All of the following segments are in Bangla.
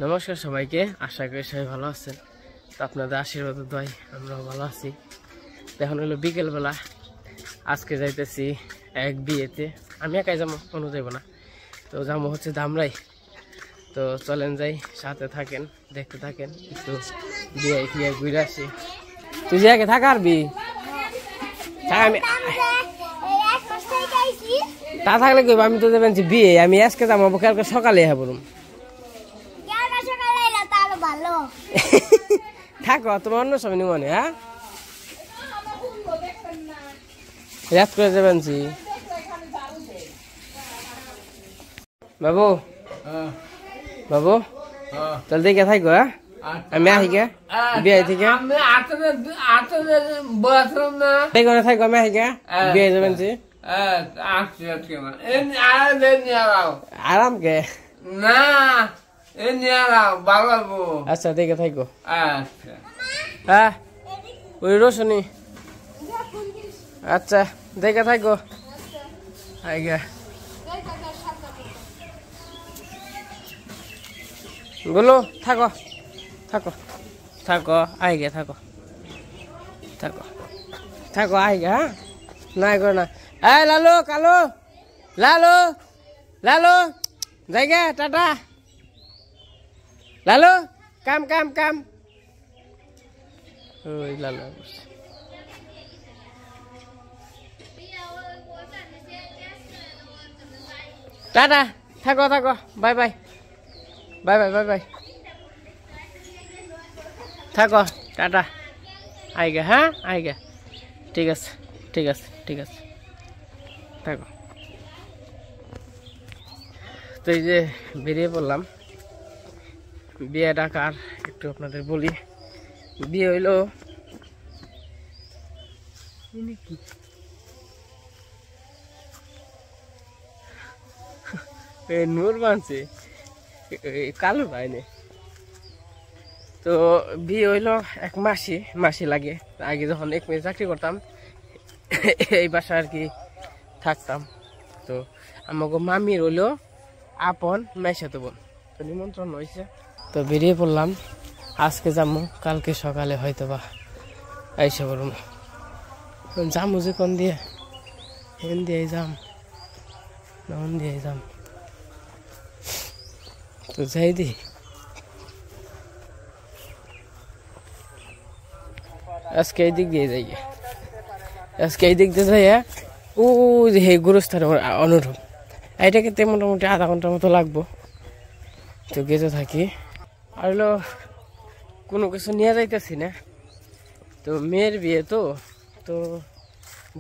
নমস্কার সবাইকে, আশা করি সবাই ভালো আছেন। তো আপনাদের আশীর্বাদ দয় আমরাও ভালো আছি। এখন হলো বিকেলবেলা, আজকে যাইতেছি এক বিয়েতে। আমি একাই যাবো, কোনো যাইব না। তো যাবো হচ্ছে ধামরাই। তো চলেন যাই, সাথে থাকেন, দেখতে থাকেন, একটু বিয়ে ফিয়ে ঘুরে আসি। তুই যে আগে থাকা আরবি আমি তা থাকলে কইব আমি তো দেবেন বিয়ে, আমি আজকে যাবো, কালকে সকালে হ্যাঁ বলুন। থাকো তোমার অন্য সময় মনে। হ্যাঁ রাত করে যাবেন বাবু বাবু, তাহলে দেখে থাকো। হ্যাঁ আমি আহি গে বিয়ে থেকে থাকো, আমি আহি গে বিয়ে যাবেন আরাম কে না। আচ্ছা দেখে থাকো। হ্যাঁ ওই রোশনি, আচ্ছা দেখে থাকো। বলো থাকো থাকো থাকো, আই গে থাকো থাকো থাকো, আই গে। হ্যাঁ নাই করে না। এই লালু কালু লালু লালু যাই গে, টাটা লালু, কাম কাম কাম। ওই লালু টাটা, থাকো থাকো, bye bye bye bye bye bye, থাকো টাটা, আইগে। হ্যাঁ আইগে, ঠিক আছে ঠিক আছে ঠিক আছে, থাকো। তো এই যে বেরিয়ে পড়লাম বিয়ে ডাকার। একটু আপনাদের বলি, বিয়ে হইলো নূর মানছে কালো ভাইনে। তো বিয়ে হইলো এক মাসি লাগে। আগে যখন এক মেয়ে চাকরি করতাম এই বাসা আর কি থাকতাম। তো আমাকে মামির হইলো আপন মেশাতো বোন। তো নিমন্ত্রণ হয়েছে, তো বেরিয়ে পড়লাম। আজকে যাবো, কালকে সকালে হয়তো বা আইসা বলুন যামু যে কোন দিয়ে হেন দিয়ে যাম নন দিয়ে যাম। তো যাই দি, আজকে এই দিক দিয়ে যাই, আজকে এই দিক দিয়ে যাই। ও যে হে গুরুস্থানের অনুরূপ এইটাকে মোটামুটি আধা ঘন্টার মতো লাগবো। তো গেতে থাকি। আর হলো কোনো কিছু নিয়ে যাইতেছি না, তো মেয়ের বিয়ে তো তো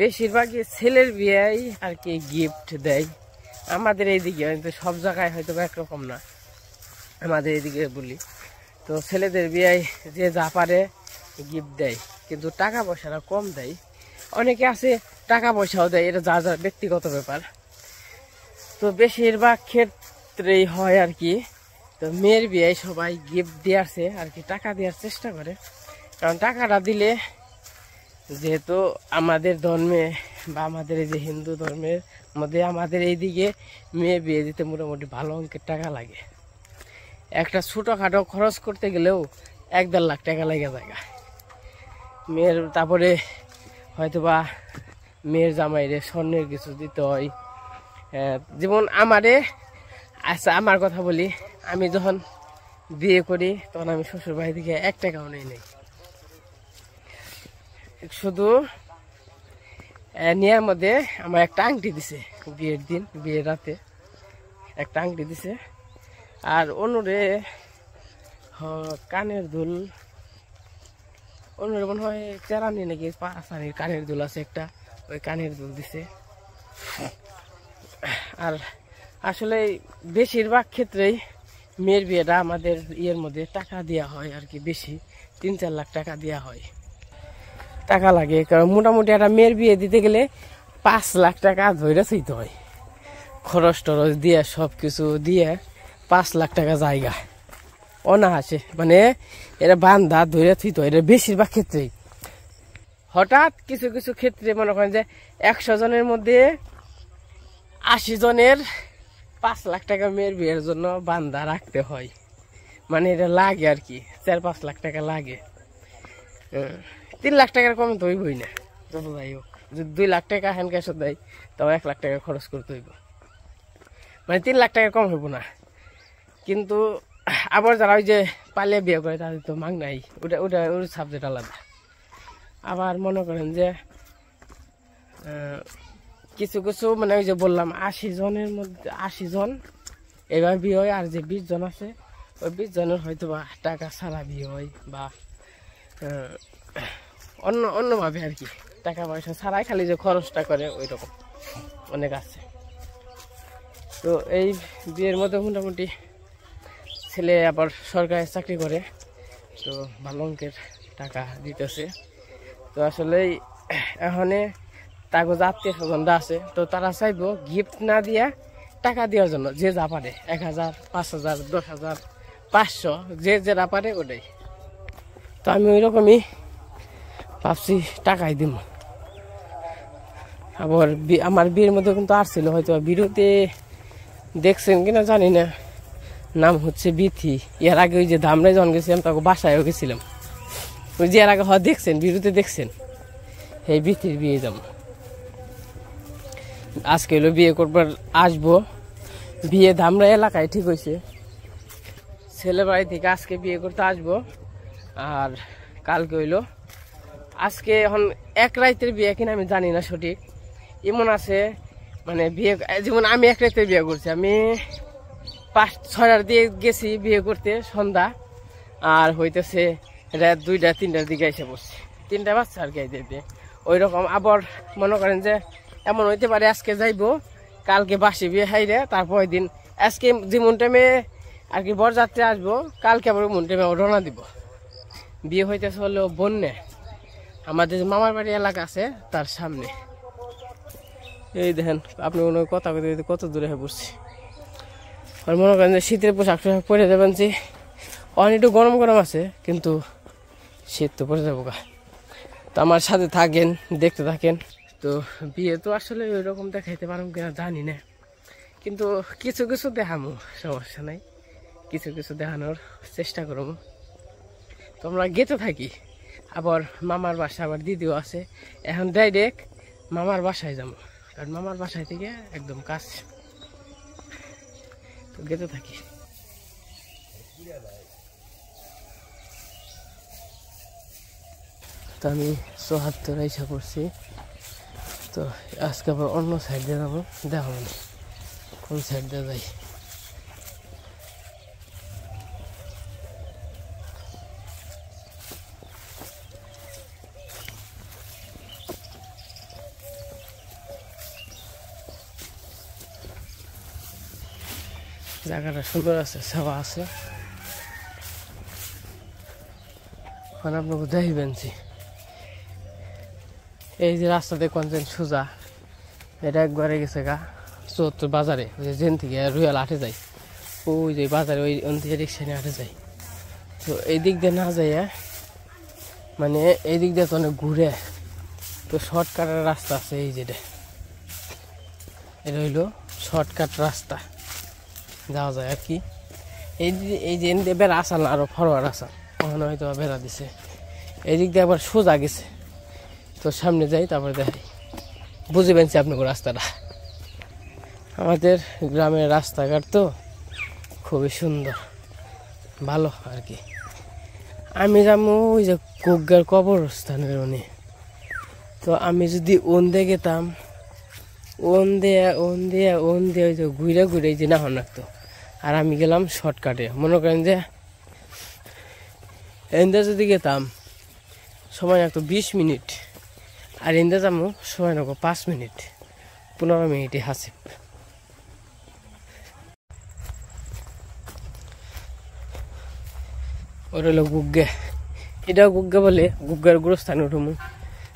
বেশিরভাগই ছেলের বিয়েই আর কি গিফট দেয়। আমাদের এইদিকে সব জায়গায় হয়তো একরকম না, আমাদের এইদিকে বলি। তো ছেলেদের বিয়ে যে যা পারে গিফট দেয়, কিন্তু টাকা পয়সাটা কম দেয়। অনেকে আছে টাকা পয়সাও দেয়, এটা যার যার ব্যক্তিগত ব্যাপার। তো বেশিরভাগ ক্ষেত্রেই হয় আর কি। তো মেয়ের বিয়ে সবাই গিফট দেওয়ারছে আর কি, টাকা দেওয়ার চেষ্টা করে। কারণ টাকাটা দিলে, যেহেতু আমাদের ধর্মে বা আমাদের এই যে হিন্দু ধর্মের মধ্যে আমাদের এইদিকে মেয়ে বিয়ে দিতে মোটামুটি ভালো অঙ্কের টাকা লাগে। একটা ছোটোখাটো খরচ করতে গেলেও 1-1.5 লাখ টাকা লাগে জায়গা মেয়ের। তারপরে হয়তোবা মেয়ের জামাইরে স্বর্ণের কিছু দিতে হয়। যেমন আমারে, আচ্ছা আমার কথা বলি, আমি যখন বিয়ে করি তখন আমি শ্বশুর বাড়ি থেকে 1 টাকাও নেই। শুধু নেওয়ার মধ্যে আমার একটা আংটি দিছে, বিয়ের দিন, বিয়ের রাতে একটা আংটি দিছে। আর অনুরে কানের দুল, অনুরে মনে হয় চেরানি নাকি পাঁচানির কানের দুল আছে একটা, ওই কানের দুল দিছে। আর আসলে বেশিরভাগ ক্ষেত্রেই মেয়ের বিয়েটা আমাদের ইয়ের মধ্যে টাকা দেওয়া হয় আর কি, বেশি 3-4 লাখ টাকা দেওয়া হয়, টাকা লাগে। কারণ মোটামুটি একটা মেয়ের বিয়ে দিতে গেলে 5 লাখ টাকা ধরে থইতে হয়, খরচ টরচ দিয়ে সব কিছু দিয়ে 5 লাখ টাকা জায়গা অনাহাসে, মানে এরা বান্ধা ধরে থইতে হয়। এটা বেশিরভাগ ক্ষেত্রেই। হঠাৎ কিছু কিছু ক্ষেত্রে মনে করেন যে 100 জনের মধ্যে 80 জনের 5 লাখ টাকা মেয়ের বিয়ের জন্য বান্ধা রাখতে হয়। মানে এটা লাগে আর কি, 4-5 লাখ টাকা লাগে। 3 লাখ টাকার কম তো হইবই না, যত যাই হোক। যদি 2 লাখ টাকা হ্যান্ড ক্যাশও দেয় তাও 1 লাখ টাকা খরচ করতে হইব, মানে 3 লাখ টাকা কম হইব না। কিন্তু আবার যারা ওই যে পালিয়ে বিয়ে করে তাদের তো মাগ নাই, ওটা ওর সাবজেক্ট আলাদা। আবার মনে করেন যে কিছু কিছু মানে ওই যে বললাম 80 জনের মধ্যে 80 জন এবার বিয়ে হয়, আর যে 20 জন আছে ওই 20 জনের হয়তো বা টাকা ছাড়া বিয়ে হয়, বা অন্যভাবে আর কি, টাকা পয়সা ছাড়াই খালি যে খরচটা করে ওই রকম অনেক আছে। তো এই বিয়ের মধ্যে মোটামুটি ছেলে আবার সরকারি চাকরি করে, তো ভালো অঙ্কের টাকা দিতেছে। তো আসলে এখানে তাকে আত্মীয় স্বজনরা আছে, তো তারা চাইবো গিফট না দিয়া টাকা দেওয়ার জন্য, যে যা পারে 1000, 5000, 10,000, 500, যে যেটা পারে ওটাই। তো আমি ওই রকমই ভাবছি টাকাই দিব। আবার আমার বিয়ের মধ্যে কিন্তু আসছিল, হয়তো ভিডিওতে দেখছেন কিনা জানি না, নাম হচ্ছে বিথি। এর আগে ওই যে ধামরাই যখন গেছিলাম তাকে বাসায়ও গেছিলাম, ওই যে এর আগে হয় দেখছেন, ভিডিওতে দেখছেন, এই বিথির বিয়ে যাব। আজকে হলো বিয়ে করবার আসবো, বিয়ে ধামরা এলাকায় ঠিক হয়েছে, ছেলে বাড়ি থেকে আজকে বিয়ে করতে আসবো। আর কালকে হইলো, আজকে এখন 1 রাতের বিয়ে কিনা আমি জানি না সঠিক, এমন আছে মানে বিয়ে, যেমন আমি 1 রাতের বিয়ে করছি, আমি 5-6টার দিয়ে গেছি বিয়ে করতে সন্ধ্যা, আর হইতেছে রাত 2টা-3টার দিকে এসে পড়ছি, 3টা বাচ্চা আর কি আইতে ওই রকম। আবার মনে করেন যে এমন হইতে পারে আজকে যাইবো, কালকে বাসি বিয়ে হাইরে, তারপর দিন আজকে যেমন টাইমে আর কি বরযাত্রী আসবো, কালকে আবার ওমন টাইমে রওনা দিব। বিয়ে হইতেছে হলো বন্যে, আমাদের যে মামার বাড়ি এলাকা আছে তার সামনে। এই দেখেন আপনি কথা কথা কত দূরে হয়ে পড়ছি। আর মনে করেন যে শীতের পোশাক পরে যাবেন, যে অনেক একটু গরম গরম আছে, কিন্তু শীত তো পরে যাবো গা। তো আমার সাথে থাকেন, দেখতে থাকেন। তো বিয়ে তো আসলে ওই রকম দেখাইতে পারবো কিনা জানি না, কিন্তু কিছু কিছু দেখামো, সমস্যা নাই, কিছু কিছু দেখানোর চেষ্টা করবো। তো আমরা গেতে থাকি, আবার মামার বাসা, আবার দিদিও আছে। এখন ডাইরেক্ট মামার বাসায় যাবো, কারণ মামার বাসায় থেকে একদম কাজ। তো গেতে থাকি। তো আমি 74 ইচ্ছা করছি, তো আজকে আবার অন্য সাইড দিয়ে যাবো, দেখো কোন সাইড দিয়ে যাই। জায়গাটা সুন্দর আছে, ছাওয়া আছে। এখন আপনাকে দেখিবেন এই যে রাস্তা দেখবেন সোজা, এটা একবারে গেছে গা 74 বাজারে, ওই যে জেন থেকে রুয়াল হাটে যায়, ওই যে বাজারে ওই থেকে রিক্সা নিয়ে হাটে যায়। তো এই দিক দিয়ে না যায়, মানে এই দিক দিয়ে তো অনেক ঘুরে, তো শর্টকাটের রাস্তা আছে, এই যেটা এটা হইলো শর্টকাট রাস্তা, যাওয়া যায় আর কি। এই যে এদিকে বেড়া আসাল না, আরো ফরওয়ার্ড আসাল, ওখানে হয়তো বেড়া দিছে। এই দিক দিয়ে আবার সোজা গেছে, তো সামনে যাই তারপরে দেখাই, বুঝে পেয়েছি আপনাকে রাস্তাটা। আমাদের গ্রামের রাস্তাঘাট তো খুবই সুন্দর, ভালো আর কি। আমি যাবো ওই যে কুগ্গার কবরস্থানের উনি, তো আমি যদি ওন দিয়ে গেতাম, ওন দিয়ে ওই যে ঘুরে ঘুরে যে না হন রাখতো, আর আমি গেলাম শর্টকাটে। মনে করেন যে এনদে যদি গেতাম সময় লাগতো 20 মিনিট, আর এনদে যাবো সময় লাগবো 5 মিনিট, 15 মিনিটে হাসিব। ওর হলো গুগ্গে, এটাও গুগ্গে বলে, গুগ্গার গুরুস্থানে উঠবো।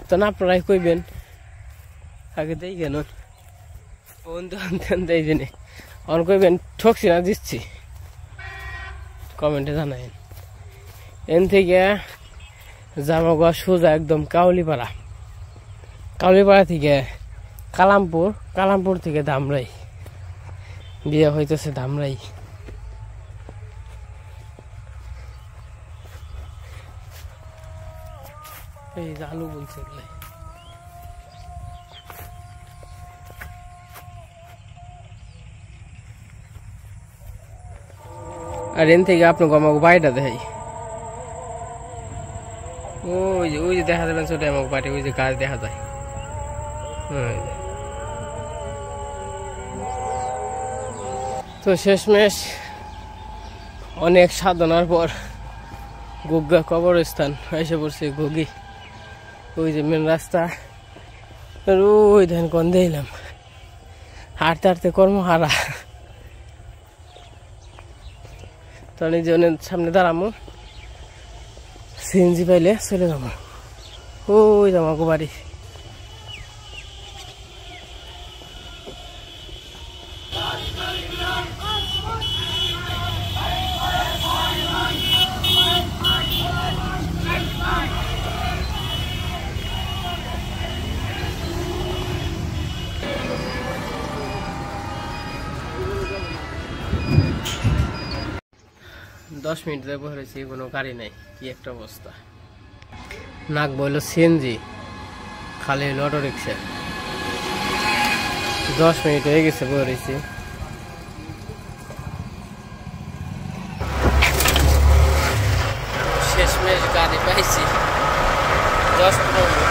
তো না আপনারাই কইবেন আগে দেই কেন দেই জেনে, অন কইবেন ঠকছি না দিচ্ছি, কমেন্টে জানাইন। এন থেকে জামাগা সোজা একদম কাউলিপাড়া, কাউলিপাড়া থেকে কালামপুর, কালামপুর থেকে ধামরাই, বিয়ে হইতেছে ধামরাই। এই আলু বলছে এগুলো আর এন থেকে আপনাকে আমাকে বাড়িটা দেখাই ওই যে দেখা যাবেন ছোট আমাকে বাড়ি ওই যে গাছ দেখা যায় তো শেষমেশ অনেক সাধনার পর গুগ্গা কবরস্থান এসে পড়ছে ঘুগি ওই যে মেন রাস্তা ওই ধান গন্ধে এলাম হাঁটতে হাঁটতে কর্মহারা তো নিজনের সামনে দাঁড়ামো সিএনজি পাইলে চলে যাবো ওই আমাকে বাড়ি 10 মিনিট ধরে বসে রয়েছি কোনো গাড়ি নাই কি একটা অবস্থা নাক বললো সিএনজি খালি হলো অটো রিক্সা 10 মিনিট হয়ে গেছে বসে রয়েছি শেষমেশ গাড়ি পাইছি 10-15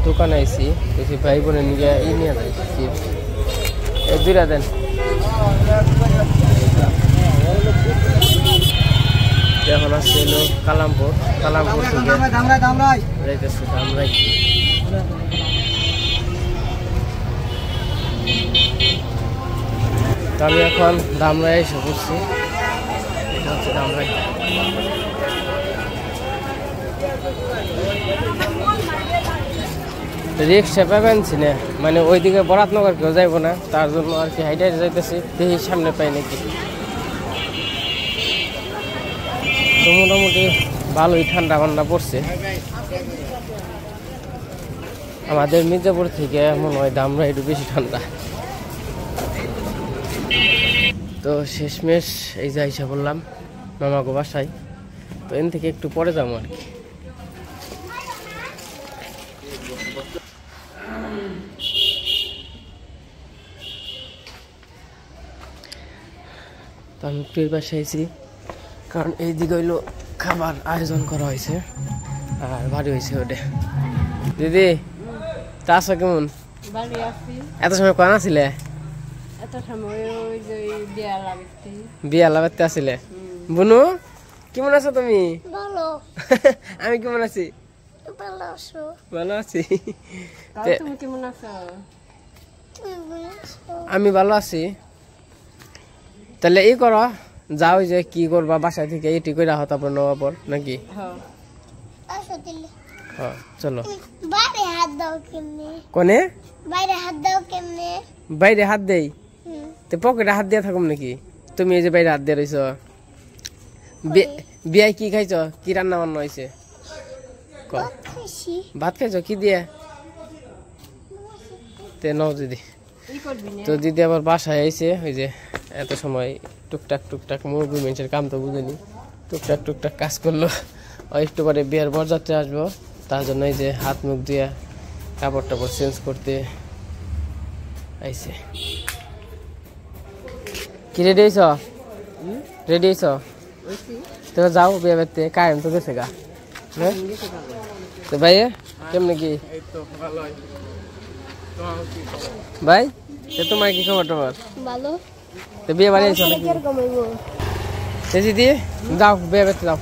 দোকান আইছি দেখি ভাই বোনের নিয়ে নিয়ে যাই চিপস এই দুইটা দেন এখন আসছে হলো কালামপুর থেকে যাইতেছে ধামরাই আমি এখন ধামরাই এসে পড়ছি এটা হচ্ছে ধামরাই রিক্সা পাবেনছি না মানে ওইদিকে বরাতনগর কেউ যাইবো না তার জন্য আর কি হাইটে যাইতেছি দেখি সামনে পাই নাকি তো মোটামুটি ভালোই ঠান্ডা ঠান্ডা পড়ছে আমাদের মির্জাপুর থেকে মনে হয় ধামরা একটু বেশি ঠান্ডা তো শেষমেশ এই যে আইসা বললাম মামাগো বাসায় তো এন থেকে একটু পরে যাবো আর কি আমি ট্রের পাশে আইছি কারণ এইদিকে হইলো খাবার আয়োজন করা হয়েছে আর বাড়ি হয়েছে ওটা দিদি তা আছো কেমন এত সময় কখন আসছিলে বিয়া লাগাতে আসছিলে বুনু কেমন আছো তুমি আমি কেমন আছি ভালো আছি আমি ভালো আছি তাহলে এই করো যাও যে কি করবা বাসা থেকে এটি করে রাখো তারপর নেওয়ার পর নাকি হ্যাঁ চলো কোনে বাইরে হাত দেই তো পকেটে হাত দিয়ে থাকুম নাকি তুমি এই যে বাইরে হাত দিয়ে রইছ বিয়ায় কি খাইছ কি রান্না বান্না হয়েছে ভাত খাইছ কি দিয়ে তে নাও দিদি তো দিদি আবার বাসায় আইছে ওই যে এত সময় টুকটাক মুরগি মানুষের কাম তো বুঝেনি টুকটাক কাজ করলো একটু পরে বিয়ের বরযাত্রী আসবো তার জন্য এই যে হাত মুখ দিয়ে কাপড় টাপড় চেঞ্জ করতে আইছে কি রেডি হয়েছ তো যাও বিয়ে বাড়িতে কায়েম তো গেছে গা তো ভাই কেমনে কি ভাই তোমার কি খবর টবর ভালো তো বিয়ে বাড়ি আইছো নাকি তেজি দিয়ে যাও বিয়ে বাড়িতে যাও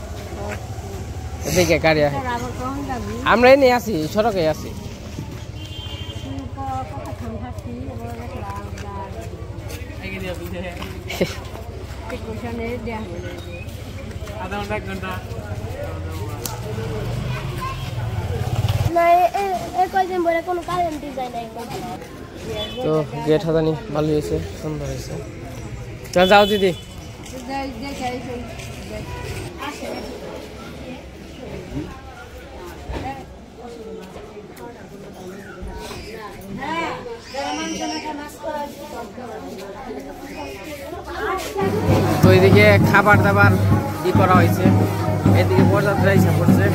দেখে গাড়ি আমরা এনে আছি সড়কে আছি তো গেট হাজানি ভালো হয়েছে সুন্দর হয়েছে চল যাও দিদি তো এদিকে খাবার দাবার ই করা হয়েছে এদিকে বরযাত্রী এসে পড়ছে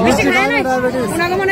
মিষ্টি খায় না